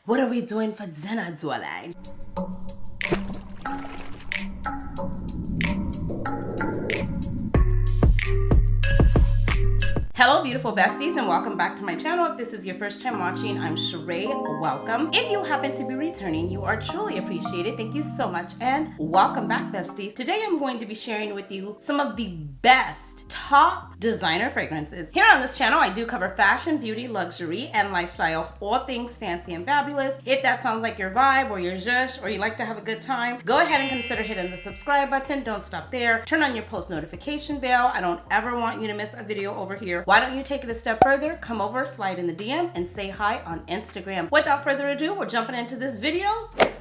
What are we doing for dinner, Dolce? Hello beautiful besties and welcome back to my channel. If this is your first time watching, I'm Cheraye, welcome. If you happen to be returning, you are truly appreciated. Thank you so much and welcome back besties. Today I'm going to be sharing with you some of the best top designer fragrances. Here on this channel I do cover fashion, beauty, luxury, and lifestyle, all things fancy and fabulous. If that sounds like your vibe or your zhush or you like to have a good time, go ahead and consider hitting the subscribe button. Don't stop there. Turn on your post notification bell. I don't ever want you to miss a video over here. Why don't you take it a step further, come over, slide in the DM, and say hi on Instagram. Without further ado, we're jumping into this video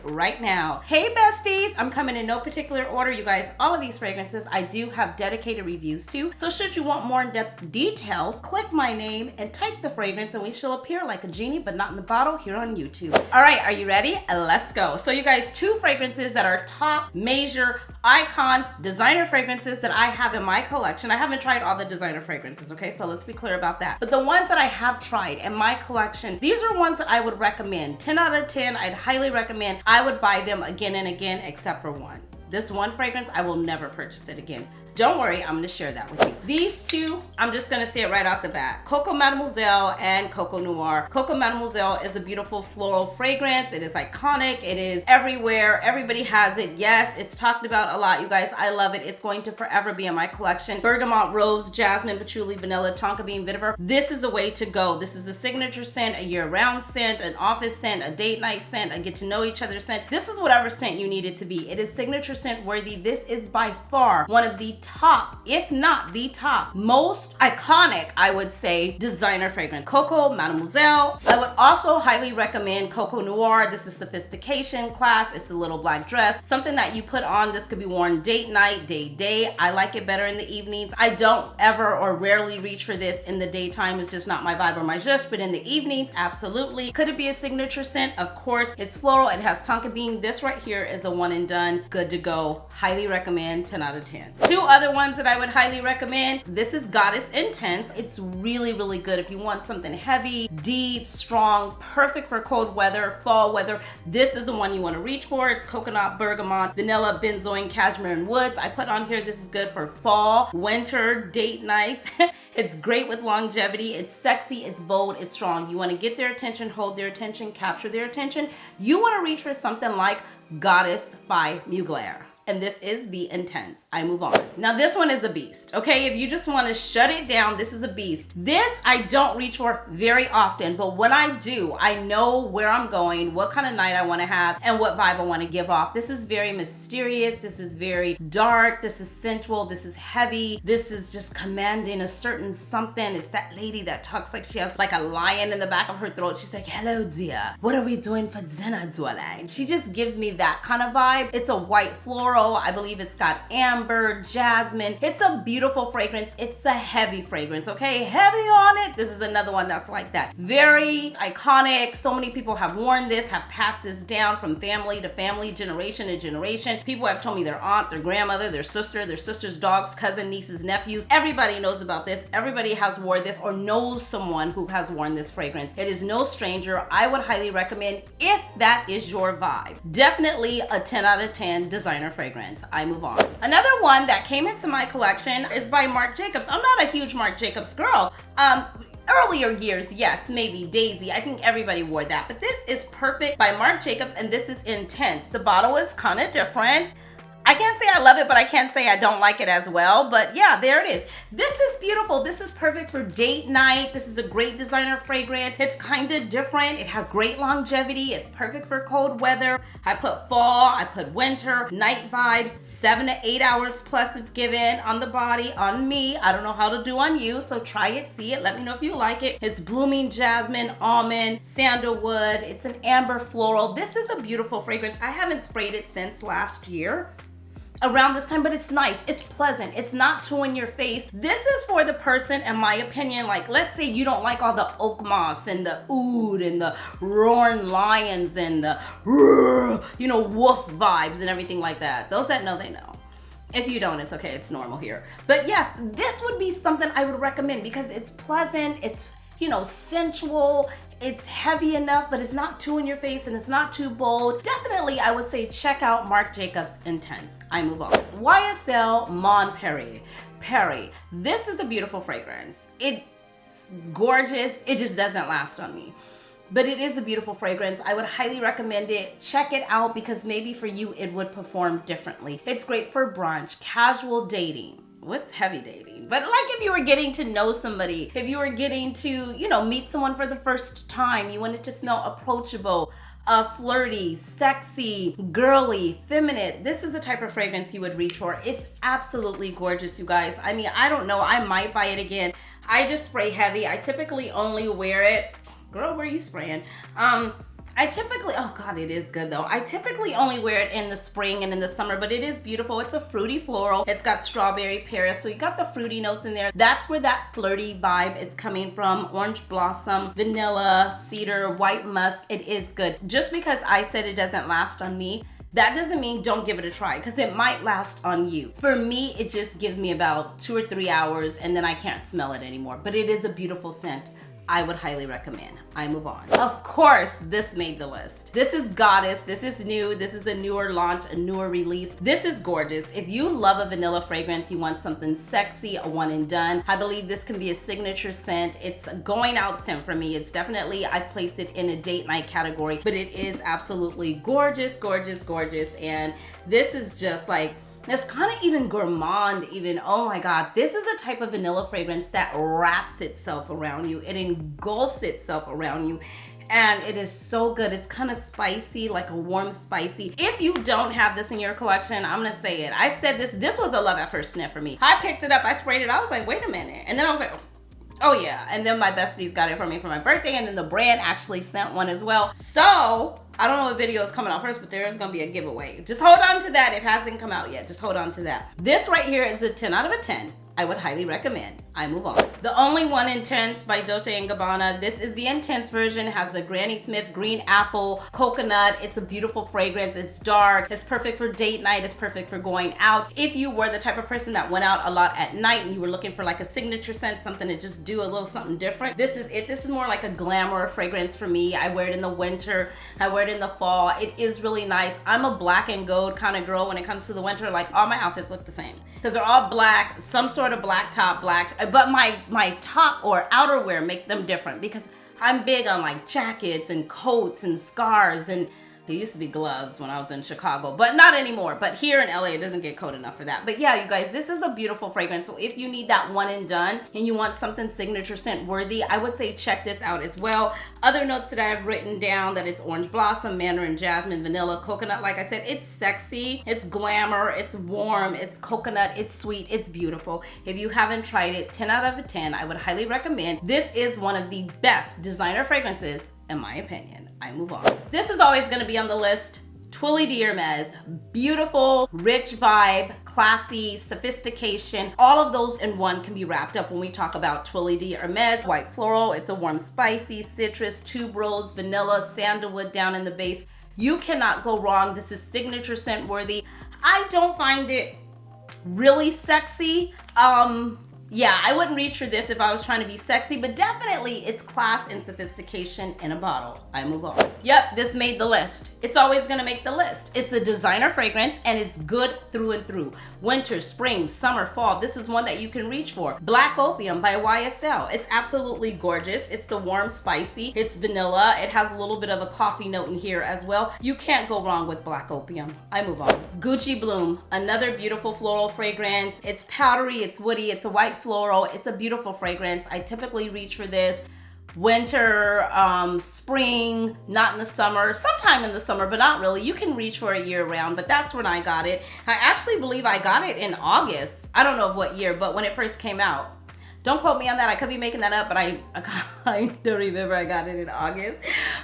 right now. Hey besties, I'm coming in no particular order, you guys. All of these fragrances I do have dedicated reviews to, so should you want more in-depth details, click my name and type the fragrance and we shall appear like a genie but not in the bottle here on YouTube. All right, are you ready? Let's go. So you guys, two fragrances that are top, major, icon, designer fragrances that I have in my collection. I haven't tried all the designer fragrances, okay? So let's be clear about that. But the ones that I have tried in my collection, these are ones that I would recommend. 10 out of 10, I'd highly recommend. I would buy them again and again, except for one. This one fragrance, I will never purchase it again. Don't worry, I'm gonna share that with you. These two, I'm just gonna say it right out the bat. Coco Mademoiselle and Coco Noir. Coco Mademoiselle is a beautiful floral fragrance. It is iconic, it is everywhere. Everybody has it, yes. It's talked about a lot, you guys. I love it. It's going to forever be in my collection. Bergamot, rose, jasmine, patchouli, vanilla, tonka bean, vetiver. This is a way to go. This is a signature scent, a year-round scent, an office scent, a date night scent, a get to know each other scent. This is whatever scent you need it to be. It is signature scent worthy. This is by far one of the top, if not the top, most iconic, I would say, designer fragrance. Coco Mademoiselle. I would also highly recommend Coco Noir. This is sophistication class. It's a little black dress, something that you put on. This could be worn date night, day. I like it better in the evenings. I don't ever or rarely reach for this in the daytime. It's just not my vibe or my zhush, but in the evenings, absolutely. Could it be a signature scent? Of course. It's floral. It has tonka bean. This right here is a one and done. Good to go. Highly recommend. 10 out of 10. Two other ones that I would highly recommend. This is Goddess Intense. It's really good if you want something heavy, deep, strong, perfect for cold weather, fall weather. This is the one you want to reach for. It's coconut, bergamot, vanilla, benzoin, cashmere, and woods. I put on here, this is good for fall, winter, date nights. It's great with longevity. It's sexy, it's bold, it's strong. You want to get their attention, hold their attention, capture their attention. You want to reach for something like Goddess by Mugler. And this is the Intense. I move on. Now this one is a beast, okay? If you just wanna shut it down, this is a beast. This I don't reach for very often, but when I do, I know where I'm going, what kind of night I wanna have, and what vibe I wanna give off. This is very mysterious, this is very dark, this is sensual, this is heavy, this is just commanding a certain something. It's that lady that talks like she has like a lion in the back of her throat. She's like, hello dear, what are we doing for dinner, Dolce? And she just gives me that kind of vibe. It's a white floral. I believe it's got amber, jasmine. It's a beautiful fragrance. It's a heavy fragrance, okay? Heavy on it. This is another one that's like that. Very iconic. So many people have worn this, have passed this down from family to family, generation to generation. People have told me their aunt, their grandmother, their sister's dogs, cousin, nieces, nephews. Everybody knows about this. Everybody has worn this or knows someone who has worn this fragrance. It is no stranger. I would highly recommend if that is your vibe. Definitely a 10 out of 10 designer fragrance. I move on. Another one that came into my collection is by Marc Jacobs. I'm not a huge Marc Jacobs girl. Earlier years, yes, maybe Daisy. I think everybody wore that. But this is Perfect by Marc Jacobs, and this is Intense. The bottle is kind of different. I can't say I love it, but I can't say I don't like it as well. But yeah, there it is. This is beautiful. This is perfect for date night. This is a great designer fragrance. It's kind of different. It has great longevity. It's perfect for cold weather. I put fall, I put winter, night vibes, 7 to 8 hours plus it's given on the body, on me. I don't know how to do on you, so try it, see it. Let me know if you like it. It's blooming jasmine, almond, sandalwood. It's an amber floral. This is a beautiful fragrance. I haven't sprayed it since last year. around this time, but it's nice, it's pleasant, it's not too in your face. This is for the person, in my opinion, like let's say you don't like all the oak moss and the oud and the roaring lions and the wolf vibes and everything like that. Those that know, they know. If you don't, it's okay, it's normal here. But yes, this would be something I would recommend because it's pleasant, it's sensual, It's heavy enough, but it's not too in your face and it's not too bold. Definitely, I would say check out Marc Jacobs Intense. I move on. YSL Mon Perrier. This is a beautiful fragrance. It's gorgeous. It just doesn't last on me. But it is a beautiful fragrance. I would highly recommend it. Check it out because maybe for you it would perform differently. It's great for brunch, casual dating. What's heavy dating? But like if you were getting to know somebody, if you were getting to, meet someone for the first time, you want it to smell approachable, flirty, sexy, girly, feminine. This is the type of fragrance you would reach for. It's absolutely gorgeous, you guys. I mean, I don't know. I might buy it again. I just spray heavy. I typically only wear it. Girl, where are you spraying? Oh God, it is good though. I typically only wear it in the spring and in the summer, but it is beautiful. It's a fruity floral. It's got strawberry, pear, so you got the fruity notes in there. That's where that flirty vibe is coming from. Orange blossom, vanilla, cedar, white musk. It is good. Just because I said it doesn't last on me, that doesn't mean don't give it a try, because it might last on you. For me, it just gives me about 2 or 3 hours and then I can't smell it anymore. But it is a beautiful scent. I would highly recommend. I move on. Of course, this made the list. This is Goddess. This is new. This is a newer launch, a newer release. This is gorgeous. If you love a vanilla fragrance, you want something sexy, a one and done, I believe this can be a signature scent. It's a going out scent for me. It's definitely, I've placed it in a date night category, but it is absolutely gorgeous, gorgeous, gorgeous. And this is just like, it's kind of even gourmand even. Oh my God, this is a type of vanilla fragrance that wraps itself around you. It engulfs itself around you. And it is so good. It's kind of spicy, like a warm spicy. If you don't have this in your collection, I'm gonna say it. I said this was a love at first sniff for me. I picked it up, I sprayed it, I was like, wait a minute. And then I was like, oh yeah. And then my besties got it for me for my birthday, and then the brand actually sent one as well. So I don't know what video is coming out first, but there is gonna be a giveaway. Just hold on to that. It hasn't come out yet. Just hold on to that. This right here is a 10 out of a 10. I would highly recommend. I move on. The Only One Intense by Dolce & Gabbana. This is the intense version. It has a Granny Smith green apple, coconut. It's a beautiful fragrance. It's dark. It's perfect for date night. It's perfect for going out. If you were the type of person that went out a lot at night and you were looking for like a signature scent, something to just do a little something different, this is it. This is more like a glamour fragrance for me. I wear it in the winter. I wear it in the fall. It is really nice. I'm a black and gold kind of girl when it comes to the winter. Like all my outfits look the same because they're all black, some sort of black top, black, but my top or outerwear make them different because I'm big on like jackets and coats and scarves, and it used to be gloves when I was in Chicago, but not anymore. But here in LA, it doesn't get cold enough for that. But yeah, you guys, this is a beautiful fragrance. So if you need that one and done and you want something signature scent worthy, I would say check this out as well. Other notes that I have written down, that it's orange blossom, mandarin, jasmine, vanilla, coconut. Like I said, it's sexy, it's glamour, it's warm, it's coconut, it's sweet, it's beautiful. If you haven't tried it, 10 out of a 10, I would highly recommend. This is one of the best designer fragrances, in my opinion. I move on. This is always gonna be on the list. Twilly de Hermes. Beautiful, rich vibe, classy, sophistication. All of those in one can be wrapped up when we talk about Twilly de Hermes. White floral, it's a warm spicy, citrus, tuberose, vanilla, sandalwood down in the base. You cannot go wrong. This is signature scent worthy. I don't find it really sexy. Yeah, I wouldn't reach for this if I was trying to be sexy, but definitely it's class and sophistication in a bottle. I move on. Yep, this made the list. It's always gonna make the list. It's a designer fragrance and it's good through and through. Winter, spring, summer, fall. This is one that you can reach for. Black Opium by YSL. It's absolutely gorgeous. It's the warm spicy. It's vanilla. It has a little bit of a coffee note in here as well. You can't go wrong with Black Opium. I move on. Gucci Bloom, another beautiful floral fragrance. It's powdery, it's woody, it's a white floral. It's a beautiful fragrance. I typically reach for this winter, spring, not in the summer, sometime in the summer, but not really. You can reach for it year round, but that's when I got it. I actually believe I got it in August. I don't know of what year, but when it first came out. Don't quote me on that. I could be making that up, but I don't remember. I got it in August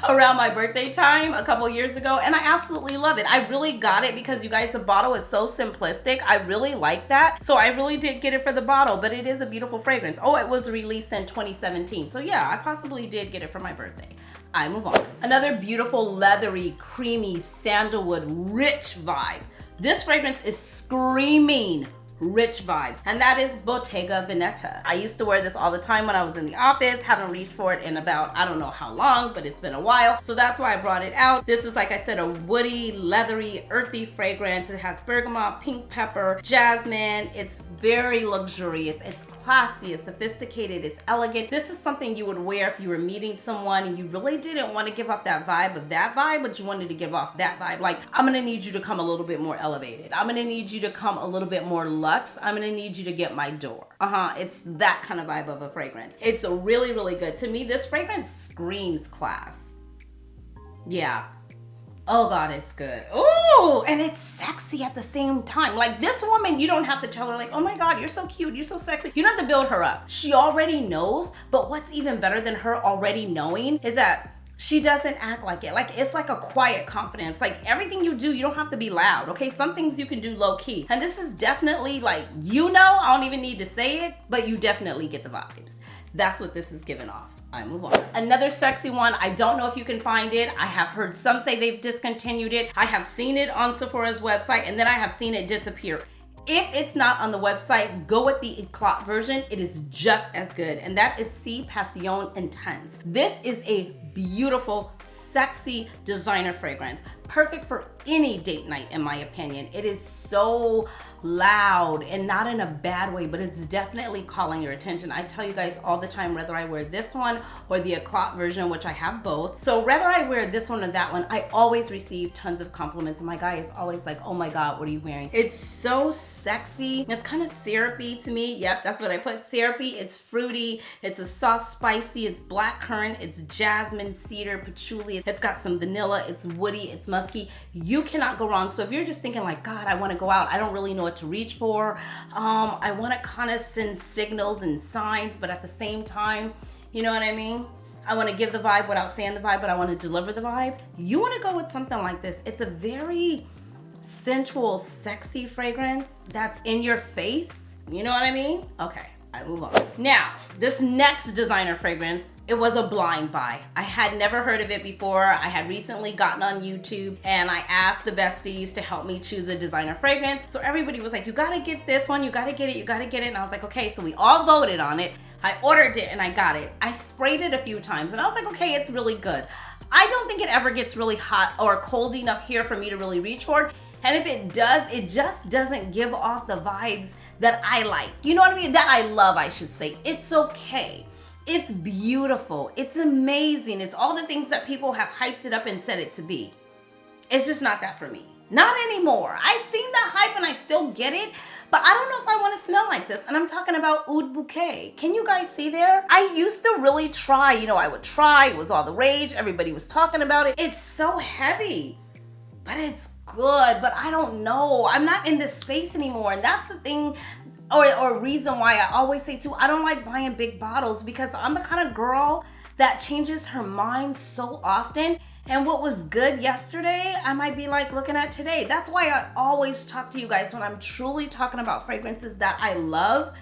around my birthday time a couple years ago, and I absolutely love it. I really got it because, you guys, the bottle is so simplistic. I really like that. So I really did get it for the bottle, but it is a beautiful fragrance. Oh, it was released in 2017. So yeah, I possibly did get it for my birthday. I move on. Another beautiful, leathery, creamy, sandalwood, rich vibe. This fragrance is screaming rich vibes, and that is Bottega Veneta. I used to wear this all the time when I was in the office. Haven't reached for it in about, I don't know how long, but it's been a while. So that's why I brought it out. This is, like I said, a woody, leathery, earthy fragrance. It has bergamot, pink pepper, jasmine. It's very luxurious. It's classy, it's sophisticated, it's elegant. This is something you would wear if you were meeting someone and you really didn't want to give off that vibe of that vibe, but you wanted to give off that vibe. Like, I'm gonna need you to come a little bit more elevated. I'm gonna need you to come a little bit more luxe. I'm gonna need you to get my door. It's that kind of vibe of a fragrance. It's really, really good. To me, this fragrance screams class. Yeah. Oh God, it's good. Ooh, and it's sexy at the same time. Like, this woman, you don't have to tell her like, oh my God, you're so cute, you're so sexy. You don't have to build her up. She already knows, but what's even better than her already knowing is that she doesn't act like it. Like, it's like a quiet confidence. Like, everything you do, you don't have to be loud, okay? Some things you can do low key. And this is definitely like, I don't even need to say it, but you definitely get the vibes. That's what this is giving off. I move on. Another sexy one, I don't know if you can find it. I have heard some say they've discontinued it. I have seen it on Sephora's website, and then I have seen it disappear. If it's not on the website, go with the Eclat version. It is just as good, and that is C Passion Intense. This is a beautiful, sexy designer fragrance. Perfect for any date night, in my opinion. It is so loud, and not in a bad way, but it's definitely calling your attention. I tell you guys all the time, whether I wear this one or the Eclat version, which I have both. So whether I wear this one or that one, I always receive tons of compliments. My guy is always like, oh my God, what are you wearing? It's so sexy. It's kind of syrupy to me. Yep, that's what I put, syrupy. It's fruity. It's a soft spicy. It's blackcurrant. It's jasmine, cedar, patchouli. It's got some vanilla. It's woody. It's musky. You cannot go wrong. So if you're just thinking like, God, I want to go out, I don't really know what to reach for. I want to kind of send signals and signs, but at the same time, you know what I mean? I want to give the vibe without saying the vibe, but I want to deliver the vibe. You want to go with something like this. It's a very sensual, sexy fragrance that's in your face. You know what I mean? Okay, I move on. Now, this next designer fragrance, it was a blind buy. I had never heard of it before. I had recently gotten on YouTube and I asked the besties to help me choose a designer fragrance. So everybody was like, you gotta get this one, you gotta get it, you gotta get it. And I was like, okay, so we all voted on it. I ordered it and I got it. I sprayed it a few times and I was like, okay, it's really good. I don't think it ever gets really hot or cold enough here for me to really reach for it. And if it does, it just doesn't give off the vibes that I like. You know what I mean? That I love, I should say. It's okay. It's beautiful. It's amazing. It's all the things that people have hyped it up and said it to be. It's just not that for me. Not anymore. I've seen the hype and I still get it, but I don't know if I want to smell like this. And I'm talking about Oud Bouquet. Can you guys see there? I used to really try. You know, I would try. It was all the rage. Everybody was talking about it. It's so heavy, but it's good. But I don't know. I'm not in this space anymore. And that's the thing, or reason why I always say too, I don't like buying big bottles because I'm the kind of girl that changes her mind so often. And what was good yesterday, I might be like looking at today. That's why I always talk to you guys when I'm truly talking about fragrances that I love,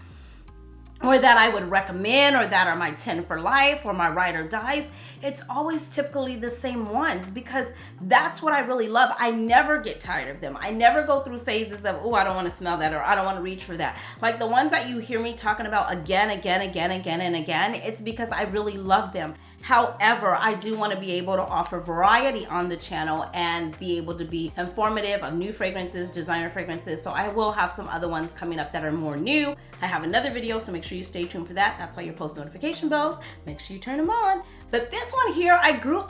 or that I would recommend, or that are my 10 for life, or my ride or dies. It's always typically the same ones because that's what I really love. I never get tired of them. I never go through phases of, oh, I don't want to smell that, or I don't want to reach for that. Like the ones that you hear me talking about again, and again, it's because I really love them. However, I do want to be able to offer variety on the channel and be able to be informative of new fragrances, designer fragrances. So I will have some other ones coming up that are more new. I have another video, so make sure you stay tuned for that. That's why your post notification bells, make sure you turn them on. But this one here, I grew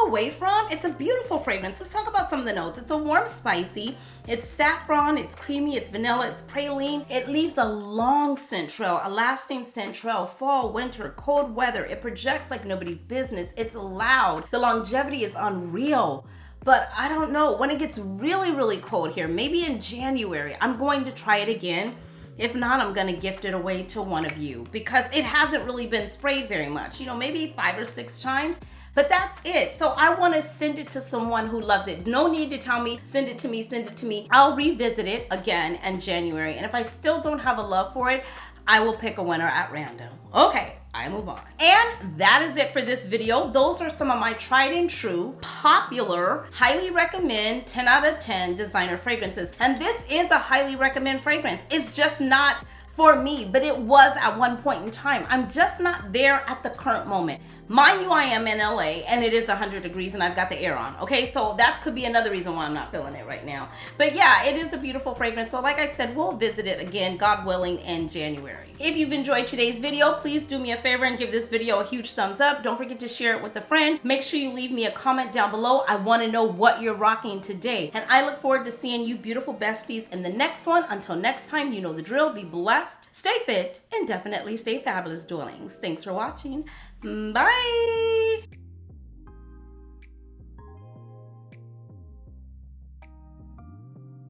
away from. It's a beautiful fragrance. Let's talk about some of the notes. It's a warm spicy. It's saffron, it's creamy, it's vanilla, it's praline. It leaves a long scent trail, a lasting scent trail, fall, winter, cold weather. It projects like nobody's business. It's loud. The longevity is unreal. But I don't know, when it gets really, really cold here, maybe in January, I'm going to try it again. If not, I'm gonna gift it away to one of you because it hasn't really been sprayed very much. You know, maybe 5 or 6 times. But that's it. So I want to send it to someone who loves it. No need to tell me, send it to me, send it to me. I'll revisit it again in January. And if I still don't have a love for it, I will pick a winner at random. Okay, I move on. And that is it for this video. Those are some of my tried and true, popular, highly recommend 10 out of 10 designer fragrances. And this is a highly recommend fragrance. It's just not for me, but it was at one point in time. I'm just not there at the current moment. Mind you, I am in LA and it is 100 degrees and I've got the air on, okay? So that could be another reason why I'm not feeling it right now. But yeah, it is a beautiful fragrance. So like I said, we'll visit it again, God willing, in January. If you've enjoyed today's video, please do me a favor and give this video a huge thumbs up. Don't forget to share it with a friend. Make sure you leave me a comment down below. I want to know what you're rocking today. And I look forward to seeing you beautiful besties in the next one. Until next time, you know the drill. Be blessed, stay fit, and definitely stay fabulous, darlings. Thanks for watching. Bye.